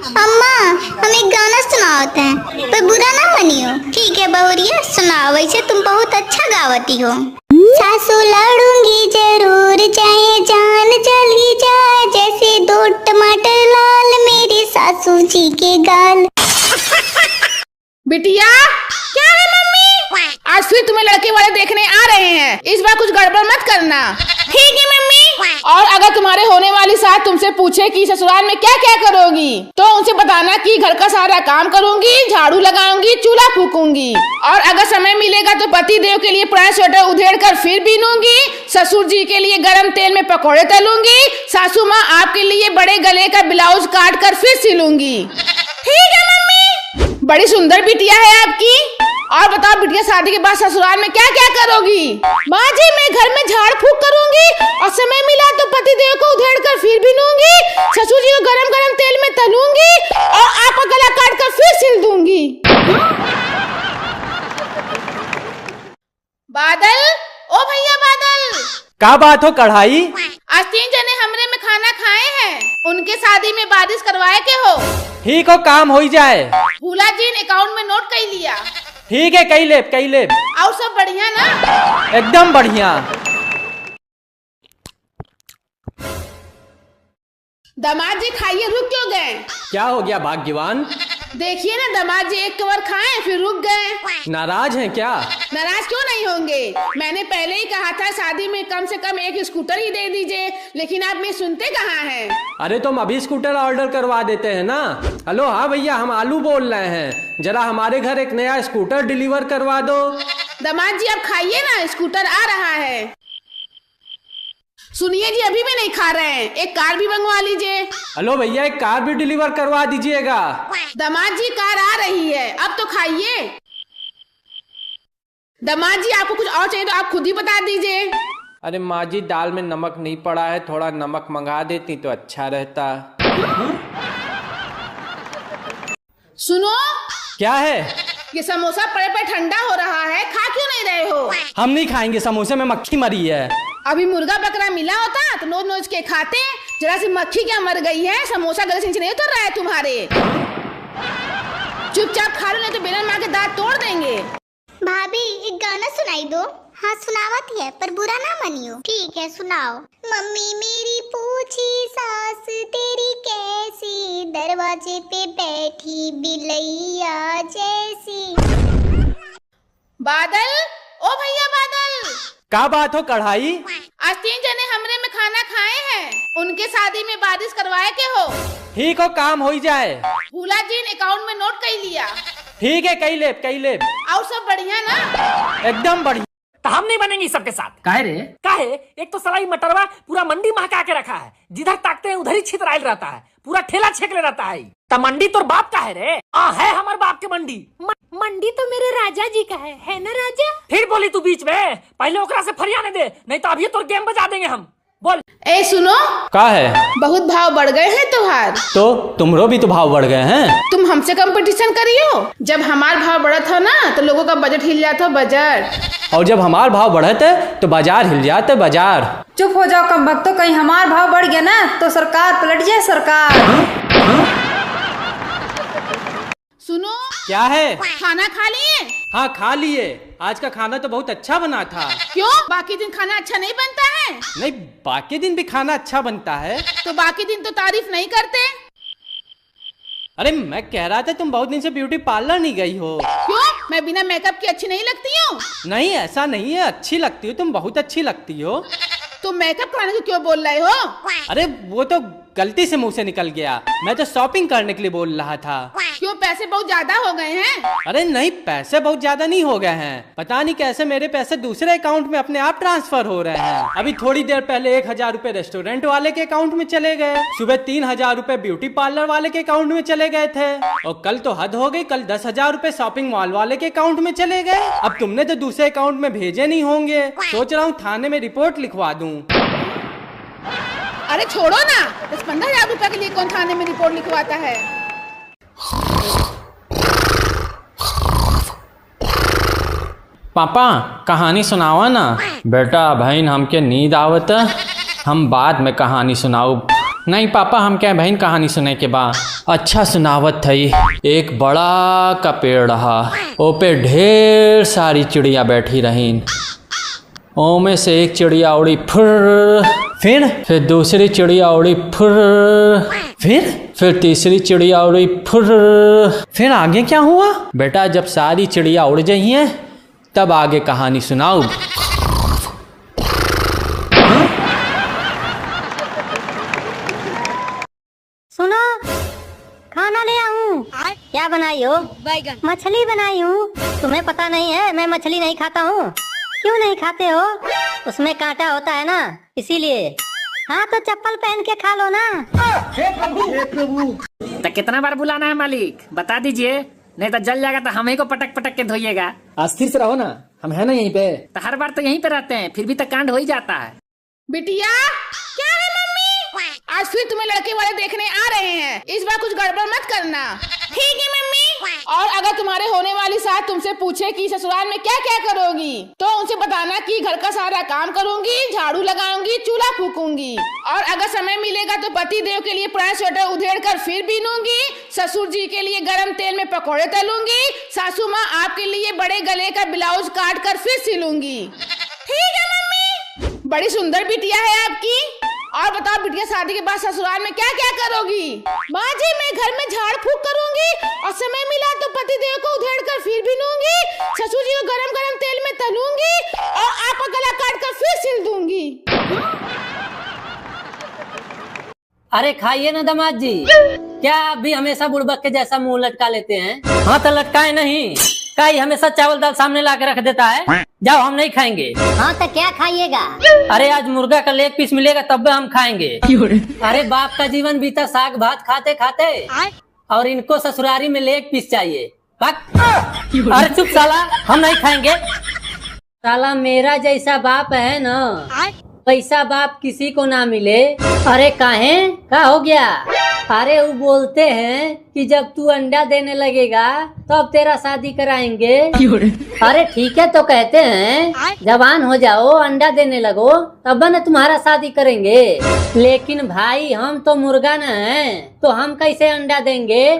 अम्मा हम एक गाना सुनावत हैं, पर बुरा ना मनियो। ठीक है बहुरिया सुनाओ, वैसे तुम बहुत अच्छा गावती हो। सासू लड़ूंगी जरूर चाहे जान चली जाए, जैसे 2 टमाटर लाल मेरे सासू जी के गाल। बिटिया क्या है मम्मी? आज फिर तुम्हें लड़के वाले देखने आ रहे हैं, इस बार कुछ गड़बड़ मत करना। ठीक है मम्मी। और अगर तुम्हारे होने वाली सास तुमसे पूछे कि ससुराल में क्या क्या करोगी, तो उनसे बताना कि घर का सारा काम करूंगी, झाड़ू लगाऊंगी, चूल्हा फूकूंगी। और अगर समय मिलेगा तो पति देव के लिए पुराना स्वेटर उधेड़ कर फिर बीनूंगी, ससुर जी के लिए गरम तेल में पकौड़े तलूंगी, सासू माँ आपके लिए बड़े गले का ब्लाउज काट कर फिर सिलूंगी। ठीक है मम्मी। बड़ी सुंदर बिटिया है आपकी। और बताओ बिटिया, शादी के बाद ससुराल में क्या क्या करोगी? माँ जी मैं घर में झाड़ फूक करूंगी, और समय मिला तो पति देव को उधेड़ कर फिर बीनूंगी, ससुर जी को गरम गरम तेल में तलूंगी, और आपका गला काट कर फिर सिल दूंगी। बादल, ओ भैया बादल। क्या बात हो कढ़ाई? आज 3 जने हमरे में खाना खाए हैं, उनके शादी में बारिश करवाए के हो। ठीक हो, काम हो जाए। भूला जी ने अकाउंट में नोट कर लिया। ठीक है, कई लेब। और सब बढ़िया ना? एकदम बढ़िया। दामाद जी खाइए, रुक क्यों गए? क्या हो गया भाग्यवान? देखिए ना, दामाद जी एक कवर खाए फिर रुक गए। नाराज हैं क्या? नाराज क्यों नहीं होंगे? मैंने पहले ही कहा था शादी में कम से कम एक स्कूटर ही दे दीजिए, लेकिन आप में सुनते कहाँ हैं? अरे तुम अभी स्कूटर ऑर्डर करवा देते हैं ना। हेलो, हाँ भैया, हम आलू बोल रहे हैं, जरा हमारे घर एक नया स्कूटर डिलीवर करवा दो। दामाद जी आप खाइए ना, स्कूटर आ रहा है। सुनिए जी, अभी भी नहीं खा रहे हैं, एक कार भी मंगवा लीजिए। हेलो भैया, एक कार भी डिलीवर करवा दीजिएगा। दामाद जी कार आ रही है, अब तो खाइए। दामाद जी आपको कुछ और चाहिए तो आप खुद ही बता दीजिए। अरे माँ जी, दाल में नमक नहीं पड़ा है, थोड़ा नमक मंगा देती तो अच्छा रहता। सुनो। क्या है? ये समोसा पड़े पे ठंडा हो रहा है, खा क्यों नहीं रहे हो? हम नहीं खाएंगे, समोसे में मक्खी मरी है। अभी मुर्गा बकरा मिला होता तो नोच नोच के खाते। जरा सी मक्खी क्या मर गई है, समोसा गले से नीचे नहीं उतर रहा है तुम्हारे। चुपचाप खा लो, नहीं तो बेलन मार के दांत तोड़ देंगे। भाभी एक गाना सुनाई दो। हाँ सुनावत है, पर बुरा ना मनियो। ठीक है सुनाओ। मम्मी मेरी पूछी सास तेरी कैसी, दरवाजे पे बैठी बिलैया जैसी। बादल, ओ भैया बादल। क्या बात हो कढ़ाई? आज 3 जने हमरे में खाना खाए हैं, उनके शादी में बारिश करवाए के हो। ठीक हो, काम हो जाए। भूला जी ने अकाउंट में नोट कर लिया। ठीक है, कई लेब। और सब बढ़िया ना? एकदम बढ़िया। तो हम नहीं बनेंगे सबके साथ। काहे रे? काहे? एक तो सलाई मटरवा पूरा मंडी महका के रखा है, जिधर ताकते हैं उधर ही छितराइल रहता है, पूरा ठेला छेकले रहता है। तो मंडी तोर बाप का है रे? है हमारे बाप के मंडी। मंडी तो मेरे राजा जी का है ना राजा? फिर बोली तू बीच में, पहले ओकरा से फरियाने दे, नहीं तो अभी तोर गेम बजा देंगे हम। बोल। ए सुनो, क्या है? बहुत भाव बढ़ गए हैं तुम्हार। तो तुमरो भी तो भाव बढ़ गए हैं। तुम हमसे कंपटीशन करियो। जब हमार भाव बढ़ा था ना तो लोगों का बजट हिल जाता, बजट। और जब हमार भाव बढ़ते तो बाजार हिल जाते, बाजार। चुप हो जाओ कम भक्तों, कहीं हमार भाव बढ़ गया ना तो सरकार पलट जाए, सरकार। सुनो। क्या है? खाना खा लिए? हाँ खा लिए। आज का खाना तो बहुत अच्छा बना था। क्यों, बाकी दिन खाना अच्छा नहीं बनता है? नहीं, बाकी दिन भी खाना अच्छा बनता है। तो बाकी दिन तो तारीफ नहीं करते। अरे मैं कह रहा था तुम बहुत दिन से ब्यूटी पार्लर नहीं गई हो। क्यों, मैं बिना मेकअप की अच्छी नहीं लगती हूँ? नहीं ऐसा नहीं है, अच्छी लगती हो तुम, बहुत अच्छी लगती हो। तुम मेकअप कराने को क्यों बोल रहे हो? अरे वो तो गलती से मुंह से निकल गया, मैं तो शॉपिंग करने के लिए बोल रहा था। क्यों, पैसे बहुत ज्यादा हो गए हैं? अरे नहीं, पैसे बहुत ज्यादा नहीं हो गए हैं, पता नहीं कैसे मेरे पैसे दूसरे अकाउंट में अपने आप ट्रांसफर हो रहे हैं। अभी थोड़ी देर पहले 1000 रुपए रेस्टोरेंट वाले के अकाउंट में चले गए, सुबह 3000 रुपए ब्यूटी पार्लर वाले के अकाउंट में चले गए थे, और कल तो हद हो गई, कल 10,000 रुपए शॉपिंग मॉल वाले के अकाउंट में चले गए। अब तुमने तो दूसरे अकाउंट में भेजे नहीं होंगे, सोच रहा हूँ थाने में रिपोर्ट लिखवा दूँ। अरे छोड़ो ना, 10-15 हजार रुपए के लिए कौन थाने में रिपोर्ट लिखवाता है? पापा कहानी सुनावा ना। बेटा बहन हमके नींद आवत, हम बाद में कहानी सुनाऊ। नहीं पापा, हम क्या बहन कहानी सुने के बा। अच्छा सुनावत थई। एक बड़ा का पेड़ रहा, ओ पे ढेर सारी चिड़िया बैठी रहीन। ओमे से एक चिड़िया उड़ी फिर दूसरी चिड़िया उड़ी फिर तीसरी चिड़िया उड़ी फिर आगे क्या हुआ बेटा? जब सारी चिड़िया उड़ गई हैं तब आगे कहानी सुनाओ। सुनो, खाना ले आऊं। क्या बनाई हो? बैगन। मछली बनाई हूँ। तुम्हें पता नहीं है मैं मछली नहीं खाता हूँ। क्यों नहीं खाते हो? उसमें कांटा होता है ना, इसीलिए। हाँ तो चप्पल पहन के खा लो ना। तो कितना बार बुलाना है मालिक, बता दीजिए, नहीं तो जल जाएगा तो हम ही को पटक पटक के धोइएगा। अस्थिर से रहो ना, हम है ना यहीं पे। तो हर बार तो यहीं पे रहते हैं, फिर भी तो कांड हो ही जाता है। बिटिया क्या है मम्मी? आज फिर तुम्हें लड़के वाले देखने आ रहे हैं, इस बार कुछ गड़बड़ मत करना। ठीक है मम्मी। और अगर तुम्हारे होने वाली सास तुमसे पूछे कि ससुराल में क्या क्या करोगी, तो उनसे बताना कि घर का सारा काम करूंगी, झाड़ू लगाऊंगी, चूल्हा फूकूंगी। और अगर समय मिलेगा तो पति देव के लिए पुराना स्वेटर उधेड़ कर फिर बीनूंगी, ससुर जी के लिए गरम तेल में पकौड़े तलूंगी, सासू माँ आपके लिए बड़े गले का ब्लाउज काट कर फिर सिलूंगी। ठीक है मम्मी। बड़ी सुंदर बिटिया है आपकी। और बताओ बिटिया, शादी के बाद ससुराल में क्या क्या करोगी? माँ जी, मैं घर में झाड़ फूक करूंगी, और समय मिला तो पति देव को उधेड़ कर फिर बीनूंगी, ससुर जी को गरम गरम तेल में तलूंगी, और आपका गला काट कर फिर सिल दूंगी। अरे खाइए ना दामाद जी, क्या आप भी हमेशा बुड़बक के जैसा मुंह लटका लेते हैं? हाँ तो लटकाए नहीं, काई हमेशा चावल दाल सामने ला के रख देता है। जाओ, हम नहीं खाएंगे। हाँ तो क्या खाइएगा? अरे आज मुर्गा का लेग पीस मिलेगा तब हम खाएंगे। अरे बाप का जीवन बीता साग भात खाते खाते, और इनको ससुरारी में लेग पीस चाहिए। अरे चुप साला, हम नहीं खाएंगे। साला मेरा जैसा बाप है ना, पैसा बाप किसी को ना मिले। अरे काहे क्या हो गया? अरे वो बोलते हैं कि जब तू अंडा देने लगेगा तब तेरा शादी कराएंगे। अरे ठीक है तो कहते हैं जवान हो जाओ, अंडा देने लगो, तब न तुम्हारा शादी करेंगे। लेकिन भाई हम तो मुर्गा न हैं, तो हम कैसे अंडा देंगे?